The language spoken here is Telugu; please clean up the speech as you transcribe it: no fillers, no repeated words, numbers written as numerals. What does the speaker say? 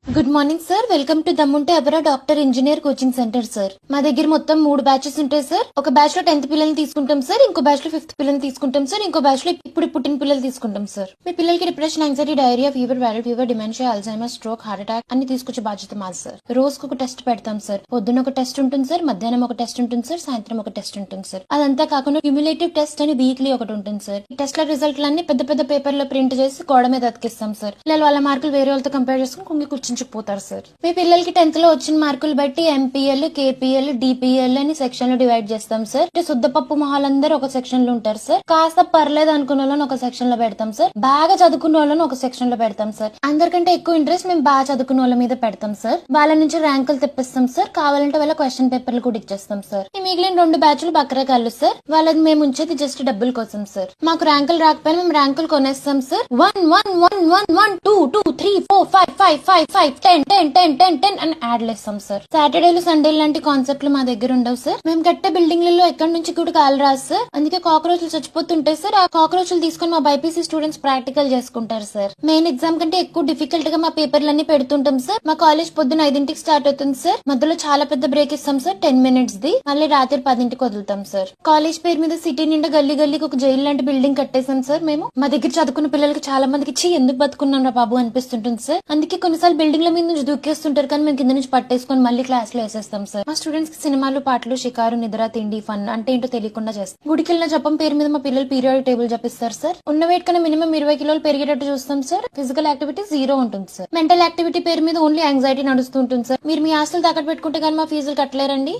Good morning sir, welcome to దమ్ముంటే అబరా doctor engineer coaching centre sir. మా దగ్గర మొత్తం 3 బ్యాచెస్ ఉంటాయి సార్. ఒక బ్యాచ్ లో 10th పిల్లల్ని తీసుకుంటాం సార్, ఇంకో బ్యాచ్ లో 5th పిల్లల్ని తీసుకుంటాం సార్, ఇంకో బ్యాచ్ లో ఇప్పుడు పుట్టిన పిల్లలు తీసుకుంటాం సార్. మీ పిల్లలకి depression, anxiety, diarrhoea, fever, viral fever, dementia, Alzheimer, stroke, heart attack అన్ని తీసుకొచ్చే బాధ్యత మాది సార్. రోజుకు ఒక టెస్ట్ పెడతాం సార్. పొద్దున్న ఒక టెస్ట్ ఉంటుంది సార్, మధ్యాహ్నం ఒక టెస్ట్ ఉంటుంది సార్, సాయంత్రం ఒక టెస్ట్ ఉంటుంది సార్. అదంతా కాకుండా క్యూములేటివ్ టెస్ట్ అని వీక్లీ ఒకటి ఉంటుంది సార్. ఈ టెస్ట్ల రిజల్ట్లన్నీ పెద్ద పెద్ద పేపర్ లో ప్రింట్ చేసి గోడ మీద అతికిస్తాం సార్. పిల్లలు వాళ్ళ మార్కులు వేరే వాళ్ళతో కంపేర్ చేసుకుని కుంగి కూర్చుంచుకుపోతారు సార్. మీ పిల్లలకి 10th లో వచ్చిన మార్కులు బట్టి ఎంపీఎల్, కేపీఎల్, డిపిఎల్ అని సెక్షన్ లో డివైడ్ చేస్తాం సార్. అంటే శుద్ధపప్పు మొహాలందరూ ఒక సెక్షన్ లో ఉంటారు సార్. కాస్త పర్లేదు అనుకున్న వాళ్ళని ఒక సెక్షన్ లో పెడతాం సార్. బాగా చదువుకున్న వాళ్ళని ఒక సెక్షన్ లో పెడతాం సార్. అందరికంటే ఎక్కువ ఇంట్రెస్ట్ మేము బాగా చదువుకున్న వాళ్ళ మీద పెడతాం సార్. వాళ్ళ నుంచి ర్యాంకులు తెప్పిస్తాం సార్. కావాలంటే వాళ్ళ క్వశ్చన్ పేపర్లు కూడా ఇచ్చేస్తాం సార్. ఈ మిగిలిన 2 బ్యాచ్లు బక్రకాళ్ళు సార్. వాళ్ళకి మేము ఉంచేది జస్ట్ డబ్బుల కోసం సార్. మాకు ర్యాంకులు రాకపోయినా మేము ర్యాంకులు కొనేస్తాం సార్. 1 1 1 1 1 2 2 3 4 5 5 5 5 10 10 10 10 10 అని యాడ్లు ఇస్తాం సార్. సాటర్డేలు, సండేలు లాంటి కాన్సెప్ట్లు మా దగ్గర ఉండవు సార్. మేము కట్టే బిల్డింగ్లలో ఎక్కడి నుంచి కూడా కాలు రాదు సార్. అందుకే కాక్రోచ్లు చచ్చిపోతుంటాయి సార్. ఆ కాక్రోచ్లు తీసుకుని మా బైపీసీ స్టూడెంట్స్ ప్రాక్టికల్ చేసుకుంటారు సార్. మెయిన్ ఎగ్జామ్ కంటే ఎక్కువ డిఫికల్ట్ గా మా పేపర్లన్నీ పెడుతుంటాం సార్. మా కాలేజ్ పొద్దున 5ంటికి స్టార్ట్ అవుతుంది సార్. మధ్యలో చాలా పెద్ద బ్రేక్ ఇస్తాం సార్, 10 minutes ది. మళ్ళీ రాత్రి 10ంటికి వదులుతాం సార్. కాలేజ్ పేరు మీద సిటీ నిండా గల్లీ గల్లీకి ఒక జైలు లాంటి బిల్డింగ్ కట్టేసాం సార్. మేము మా దగ్గర చదువుకున్న పిల్లలకి చాలా మందికి ఇచ్చి ఎందుకు బతుకున్నాం రా బాబు అనిపిస్తుంటుంది సార్. అందుకే కొన్నిసార్లు బిల్డింగ్ల మీద నుంచి దూకేస్తుంటారు, కానీ మేము కింద నుంచి పట్టేసుకొని మళ్ళీ క్లాస్ లో వేసేస్తాం సార్. మా స్టూడెంట్స్ కి సినిమాలు, పాటలు, షికారు, నిద్ర, తిండి, ఫన్ అంటే ఏంటో తెలియకుండా చేస్తాం. గుడికెళ్ళిన జపం పేరు మీద మా పిల్లలు పీరియాడిక్ టేబుల్ జపిస్తారు సార్. ఉన్న వెయిట్ కన్నా మినిమం 20 కిలోలు పెరిగేటట్టు చూస్తాం సార్. ఫిజికల్ యాక్టివిటీ 0 ఉంటుంది సార్. మెంటల్ యాక్టివిటీ పేరు మీద ఓన్లీ యాంగ్జైటీ నడుస్తూ ఉంటుంది సార్. మీరు మీ ఆస్తులు తాకట్టు పెట్టుకుంటే కానీ మా ఫీజులు కట్టలేరండి.